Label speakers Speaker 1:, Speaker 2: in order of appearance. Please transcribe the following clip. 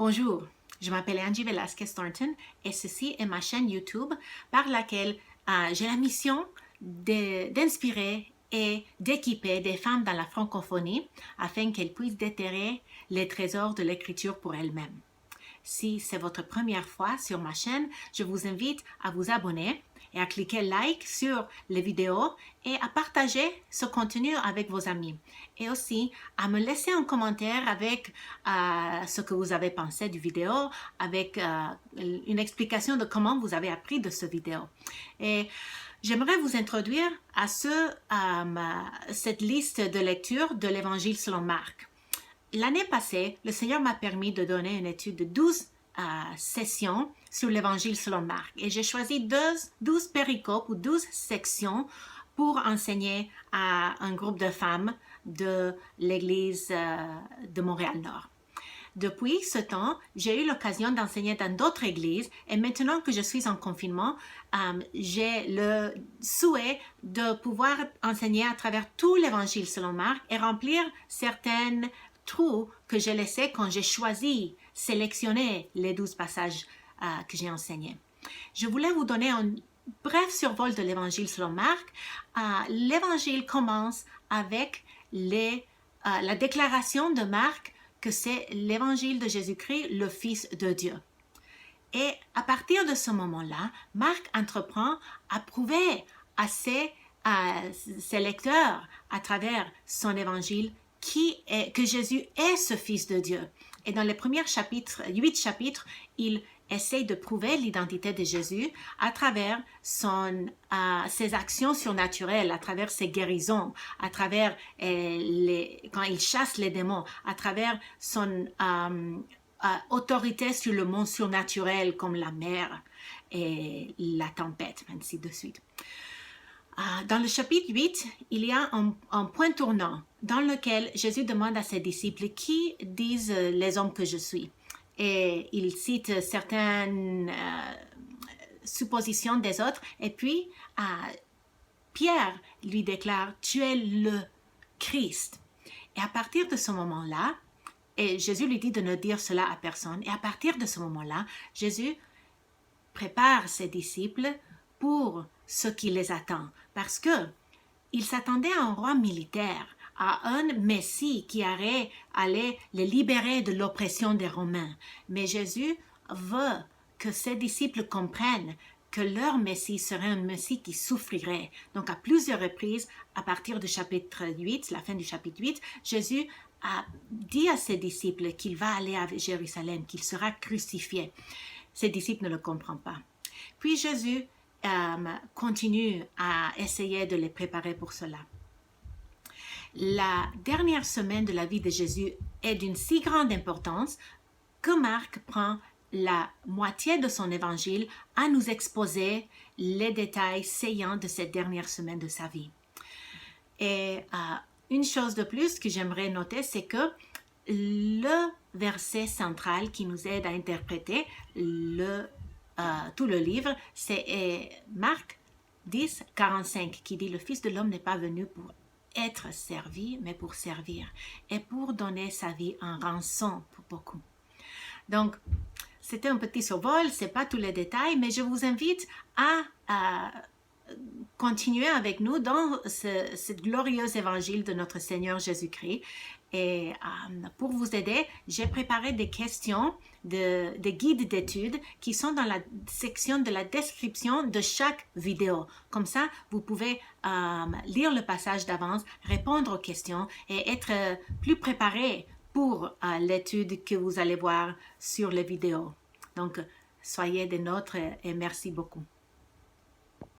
Speaker 1: Bonjour, je m'appelle Angie Velasquez-Thornton et ceci est ma chaîne YouTube par laquelle j'ai la mission d'inspirer et d'équiper des femmes dans la francophonie afin qu'elles puissent déterrer les trésors de l'écriture pour elles-mêmes. Si c'est votre première fois sur ma chaîne, je vous invite à vous abonner et à cliquer like sur les vidéos et à partager ce contenu avec vos amis. Et aussi à me laisser un commentaire avec ce que vous avez pensé du vidéo, avec une explication de comment vous avez appris de ce vidéo. Et j'aimerais vous introduire à cette liste de lecture de l'Évangile selon Marc. L'année passée, le Seigneur m'a permis de donner une étude de 12 sessions sur l'Évangile selon Marc. Et j'ai choisi 12 péricopes ou 12 sections pour enseigner à un groupe de femmes de l'Église de Montréal-Nord. Depuis ce temps, j'ai eu l'occasion d'enseigner dans d'autres églises et maintenant que je suis en confinement, j'ai le souhait de pouvoir enseigner à travers tout l'Évangile selon Marc et remplir certaines trous que j'ai laissés quand j'ai choisi, sélectionné les 12 passages que j'ai enseignés. Je voulais vous donner un bref survol de l'Évangile selon Marc. L'Évangile commence avec la déclaration de Marc que c'est l'Évangile de Jésus-Christ, le Fils de Dieu. Et à partir de ce moment-là, Marc entreprend à prouver à ses lecteurs, à travers son Évangile, que Jésus est ce Fils de Dieu. Et dans les premiers 8 chapitres, il essaie de prouver l'identité de Jésus à travers ses actions surnaturelles, à travers ses guérisons, à travers quand il chasse les démons, à travers son autorité sur le monde surnaturel comme la mer et la tempête, ainsi de suite. Dans le chapitre 8, il y a un point tournant dans lequel Jésus demande à ses disciples qui disent les hommes que je suis. Et il cite certaines suppositions des autres. Et puis, Pierre lui déclare, tu es le Christ. Et à partir de ce moment-là, et Jésus lui dit de ne dire cela à personne. Et à partir de ce moment-là, Jésus prépare ses disciples pour ce qui les attend. Parce que il s'attendait à un roi militaire, à un Messie qui allait les libérer de l'oppression des Romains. Mais Jésus veut que ses disciples comprennent que leur Messie serait un Messie qui souffrirait. Donc à plusieurs reprises, à partir du chapitre 8, la fin du chapitre 8, Jésus a dit à ses disciples qu'il va aller à Jérusalem, qu'il sera crucifié. Ses disciples ne le comprennent pas. Puis Jésus continue à essayer de les préparer pour cela. La dernière semaine de la vie de Jésus est d'une si grande importance que Marc prend la moitié de son évangile à nous exposer les détails saillants de cette dernière semaine de sa vie. Et une chose de plus que j'aimerais noter, c'est que le verset central qui nous aide à interpréter tout le livre, c'est Marc 10, 45, qui dit « Le Fils de l'homme n'est pas venu pour être servi, mais pour servir, et pour donner sa vie en rançon pour beaucoup. » Donc, c'était un petit survol, ce n'est pas tous les détails, mais je vous invite à continuer avec nous dans ce glorieux évangile de notre Seigneur Jésus-Christ. Et pour vous aider, j'ai préparé des questions, des guides d'études qui sont dans la section de la description de chaque vidéo. Comme ça, vous pouvez lire le passage d'avance, répondre aux questions et être plus préparé pour l'étude que vous allez voir sur les vidéos. Donc, soyez des nôtres et merci beaucoup.